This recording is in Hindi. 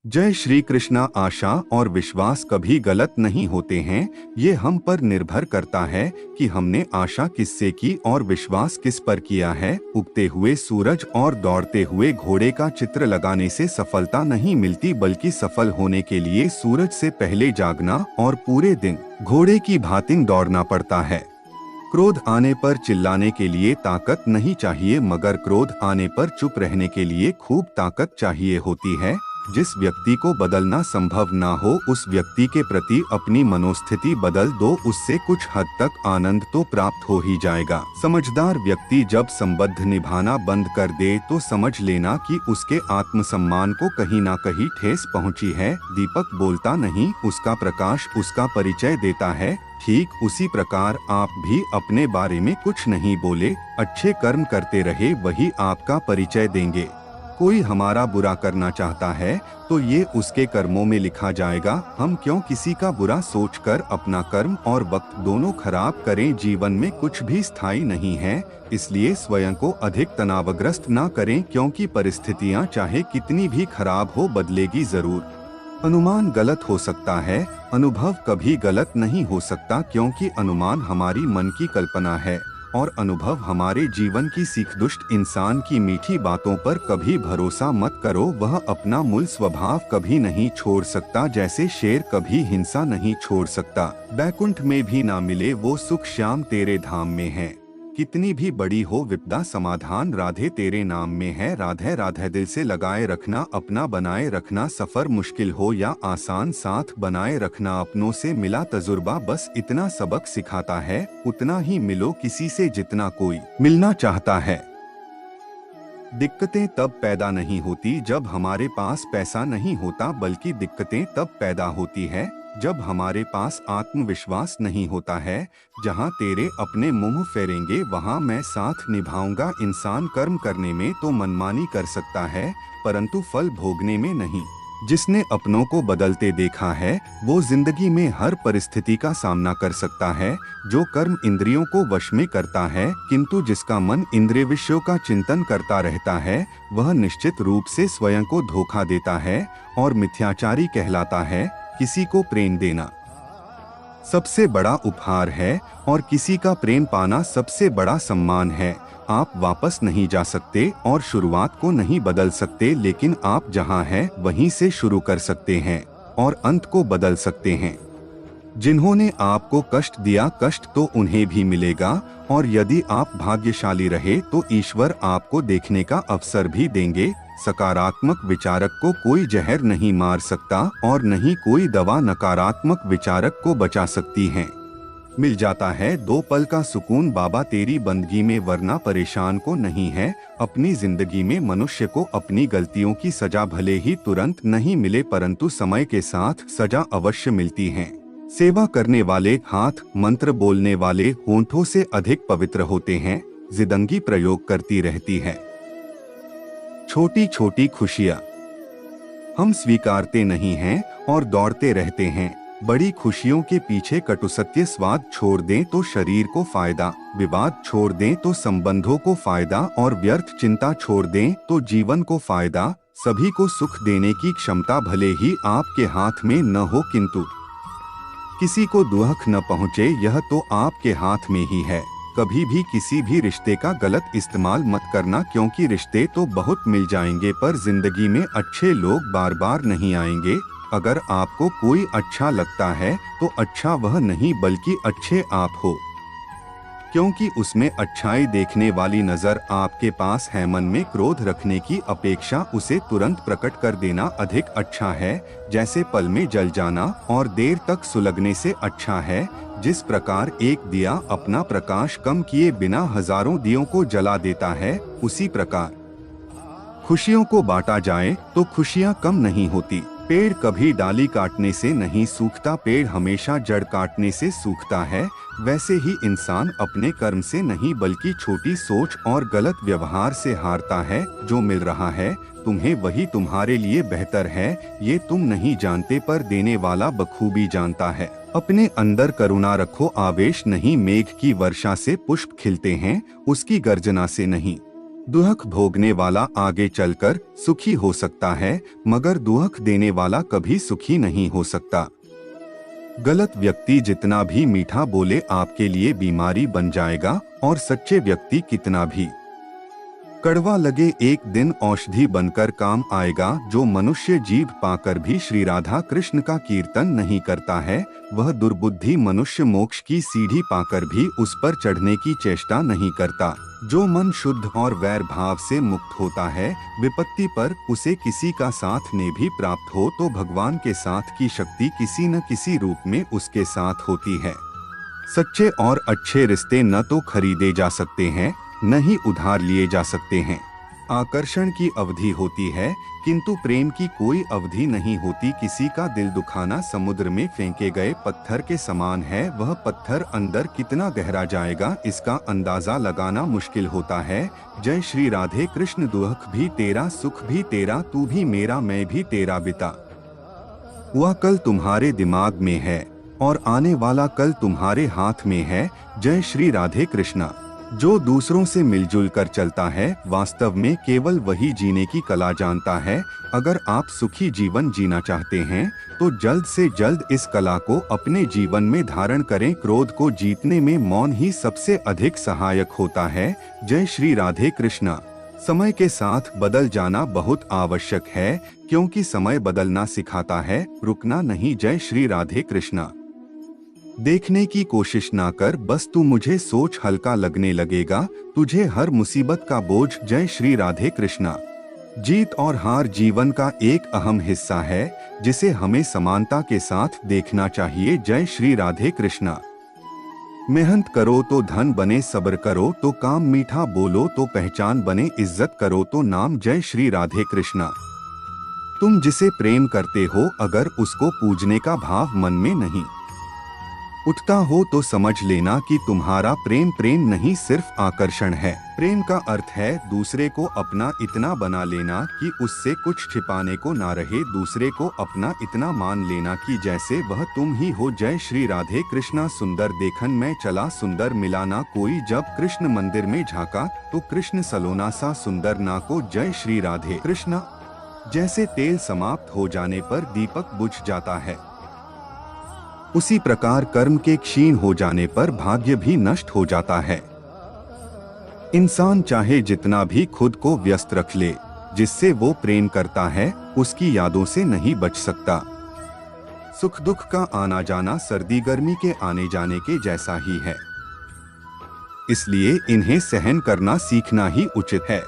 जय श्री कृष्णा। आशा और विश्वास कभी गलत नहीं होते हैं। ये हम पर निर्भर करता है कि हमने आशा किससे की और विश्वास किस पर किया है। उगते हुए सूरज और दौड़ते हुए घोड़े का चित्र लगाने से सफलता नहीं मिलती, बल्कि सफल होने के लिए सूरज से पहले जागना और पूरे दिन घोड़े की भांति दौड़ना पड़ता है। क्रोध आने पर चिल्लाने के लिए ताकत नहीं चाहिए, मगर क्रोध आने पर चुप रहने के लिए खूब ताकत चाहिए होती है। जिस व्यक्ति को बदलना संभव ना हो, उस व्यक्ति के प्रति अपनी मनोस्थिति बदल दो, उससे कुछ हद तक आनंद तो प्राप्त हो ही जाएगा। समझदार व्यक्ति जब संबंध निभाना बंद कर दे तो समझ लेना कि उसके आत्मसम्मान को कहीं ना कहीं ठेस पहुंची है। दीपक बोलता नहीं, उसका प्रकाश उसका परिचय देता है। ठीक उसी प्रकार आप भी अपने बारे में कुछ नहीं बोले, अच्छे कर्म करते रहे, वही आपका परिचय देंगे। कोई हमारा बुरा करना चाहता है तो ये उसके कर्मों में लिखा जाएगा। हम क्यों किसी का बुरा सोचकर अपना कर्म और वक्त दोनों खराब करें। जीवन में कुछ भी स्थायी नहीं है, इसलिए स्वयं को अधिक तनावग्रस्त ना करें, क्योंकि परिस्थितियां चाहे कितनी भी खराब हो बदलेगी जरूर। अनुमान गलत हो सकता है, अनुभव कभी गलत नहीं हो सकता, क्योंकि अनुमान हमारी मन की कल्पना है और अनुभव हमारे जीवन की सीख। दुष्ट इंसान की मीठी बातों पर कभी भरोसा मत करो, वह अपना मूल स्वभाव कभी नहीं छोड़ सकता। जैसे शेर कभी हिंसा नहीं छोड़ सकता। बैकुंठ में भी ना मिले वो सुख, श्याम तेरे धाम में है। कितनी भी बड़ी हो विपदा, समाधान राधे तेरे नाम में है। राधे राधे दिल से लगाए रखना, अपना बनाए रखना। सफर मुश्किल हो या आसान, साथ बनाए रखना। अपनों से मिला तजुर्बा बस इतना सबक सिखाता है, उतना ही मिलो किसी से जितना कोई मिलना चाहता है। दिक्कतें तब पैदा नहीं होती जब हमारे पास पैसा नहीं होता, बल्कि दिक्कतें तब पैदा होती है जब हमारे पास आत्मविश्वास नहीं होता है। जहाँ तेरे अपने मुंह फेरेंगे वहाँ मैं साथ निभाऊंगा। इंसान कर्म करने में तो मनमानी कर सकता है, परंतु फल भोगने में नहीं। जिसने अपनों को बदलते देखा है वो जिंदगी में हर परिस्थिति का सामना कर सकता है। जो कर्म इंद्रियों को वश में करता है, किंतु जिसका मन इंद्रिय विषयों का चिंतन करता रहता है, वह निश्चित रूप से स्वयं को धोखा देता है और मिथ्याचारी कहलाता है। किसी को प्रेम देना सबसे बड़ा उपहार है और किसी का प्रेम पाना सबसे बड़ा सम्मान है। आप वापस नहीं जा सकते और शुरुआत को नहीं बदल सकते, लेकिन आप जहां हैं वहीं से शुरू कर सकते हैं और अंत को बदल सकते हैं। जिन्होंने आपको कष्ट दिया, कष्ट तो उन्हें भी मिलेगा, और यदि आप भाग्यशाली रहे तो ईश्वर आपको देखने का अवसर भी देंगे। सकारात्मक विचारक को कोई जहर नहीं मार सकता और नहीं कोई दवा नकारात्मक विचारक को बचा सकती है। मिल जाता है 2 पल का सुकून बाबा तेरी बंदगी में, वरना परेशान को नहीं है। अपनी जिंदगी में मनुष्य को अपनी गलतियों की सजा भले ही तुरंत नहीं मिले, परंतु समय के साथ सजा अवश्य मिलती है। सेवा करने वाले हाथ, मंत्र बोलने वाले होंठों से अधिक पवित्र होते हैं। जिंदगी प्रयोग करती रहती है छोटी छोटी खुशियाँ हम स्वीकारते नहीं हैं और दौड़ते रहते हैं। बड़ी खुशियों के पीछे कटु सत्य स्वाद छोड़ दें तो शरीर को फायदा, विवाद छोड़ दें तो संबंधों को फायदा, और व्यर्थ चिंता छोड़ दें तो जीवन को फायदा। सभी को सुख देने की क्षमता भले ही आपके हाथ में न हो, किंतु किसी को दुख न पहुँचे यह तो आपके हाथ में ही है। कभी भी किसी भी रिश्ते का गलत इस्तेमाल मत करना, क्योंकि रिश्ते तो बहुत मिल जाएंगे पर जिंदगी में अच्छे लोग बार बार नहीं आएंगे। अगर आपको कोई अच्छा लगता है तो अच्छा वह नहीं बल्कि अच्छे आप हो, क्योंकि उसमें अच्छाई देखने वाली नजर आपके पास है। मन में क्रोध रखने की अपेक्षा उसे तुरंत प्रकट कर देना अधिक अच्छा है। जैसे पल में जल जाना और देर तक सुलगने से अच्छा है। जिस प्रकार एक दिया अपना प्रकाश कम किए बिना हजारों दियों को जला देता है, उसी प्रकार खुशियों को बांटा जाए तो खुशियां कम नहीं होती। पेड़ कभी डाली काटने से नहीं सूखता, पेड़ हमेशा जड़ काटने से सूखता है। वैसे ही इंसान अपने कर्म से नहीं बल्कि छोटी सोच और गलत व्यवहार से हारता है। जो मिल रहा है तुम्हें वही तुम्हारे लिए बेहतर है, ये तुम नहीं जानते पर देने वाला बखूबी जानता है। अपने अंदर करुणा रखो, आवेश नहीं। मेघ की वर्षा से पुष्प खिलते हैं, उसकी गर्जना से नहीं। दुख भोगने वाला आगे चलकर सुखी हो सकता है, मगर दुख देने वाला कभी सुखी नहीं हो सकता। गलत व्यक्ति जितना भी मीठा बोले आपके लिए बीमारी बन जाएगा, और सच्चे व्यक्ति कितना भी कड़वा लगे एक दिन औषधि बनकर काम आएगा। जो मनुष्य जीभ पाकर भी श्री राधा कृष्ण का कीर्तन नहीं करता है, वह दुर्बुद्धि मनुष्य मोक्ष की सीढ़ी पाकर भी उस पर चढ़ने की चेष्टा नहीं करता। जो मन शुद्ध और वैर भाव से मुक्त होता है, विपत्ति पर उसे किसी का साथ ने भी प्राप्त हो तो भगवान के साथ की शक्ति किसी न किसी रूप में उसके साथ होती है। सच्चे और अच्छे रिश्ते न तो खरीदे जा सकते हैं, न ही उधार लिए जा सकते हैं। आकर्षण की अवधि होती है, किंतु प्रेम की कोई अवधि नहीं होती। किसी का दिल दुखाना समुद्र में फेंके गए पत्थर के समान है। वह पत्थर अंदर कितना गहरा जाएगा, इसका अंदाजा लगाना मुश्किल होता है। जय श्री राधे कृष्ण। दुख भी तेरा, सुख भी तेरा, तू भी मेरा, मैं भी तेरा। बिता हुआ कल तुम्हारे दिमाग में है, और आने वाला कल तुम्हारे हाथ में है। जय श्री राधे कृष्णा। जो दूसरों से मिलजुल कर चलता है, वास्तव में केवल वही जीने की कला जानता है। अगर आप सुखी जीवन जीना चाहते हैं, तो जल्द से जल्द इस कला को अपने जीवन में धारण करें। क्रोध को जीतने में मौन ही सबसे अधिक सहायक होता है। जय श्री राधे कृष्णा। समय के साथ बदल जाना बहुत आवश्यक है, क्योंकि समय बदलना सिखाता है, रुकना नहीं। जय श्री राधे कृष्णा। देखने की कोशिश ना कर, बस तू मुझे सोच, हल्का लगने लगेगा तुझे हर मुसीबत का बोझ। जय श्री राधे कृष्णा। जीत और हार जीवन का एक अहम हिस्सा है, जिसे हमें समानता के साथ देखना चाहिए। जय श्री राधे कृष्णा। मेहनत करो तो धन बने, सब्र करो तो काम, मीठा बोलो तो पहचान बने, इज्जत करो तो नाम। जय श्री राधे कृष्णा। तुम जिसे प्रेम करते हो, अगर उसको पूजने का भाव मन में नहीं उठता हो, तो समझ लेना कि तुम्हारा प्रेम प्रेम नहीं, सिर्फ आकर्षण है। प्रेम का अर्थ है दूसरे को अपना इतना बना लेना कि उससे कुछ छिपाने को ना रहे, दूसरे को अपना इतना मान लेना कि जैसे वह तुम ही हो। जय श्री राधे कृष्णा। सुंदर देखन में चला, सुंदर मिला ना कोई, जब कृष्ण मंदिर में झांका तो कृष्ण सलोना सा सुंदर ना को। जय श्री राधे कृष्णा। जैसे तेल समाप्त हो जाने पर दीपक बुझ जाता है, उसी प्रकार कर्म के क्षीण हो जाने पर भाग्य भी नष्ट हो जाता है। इंसान चाहे जितना भी खुद को व्यस्त रख ले, जिससे वो प्रेम करता है उसकी यादों से नहीं बच सकता। सुख दुख का आना जाना सर्दी गर्मी के आने जाने के जैसा ही है, इसलिए इन्हें सहन करना सीखना ही उचित है।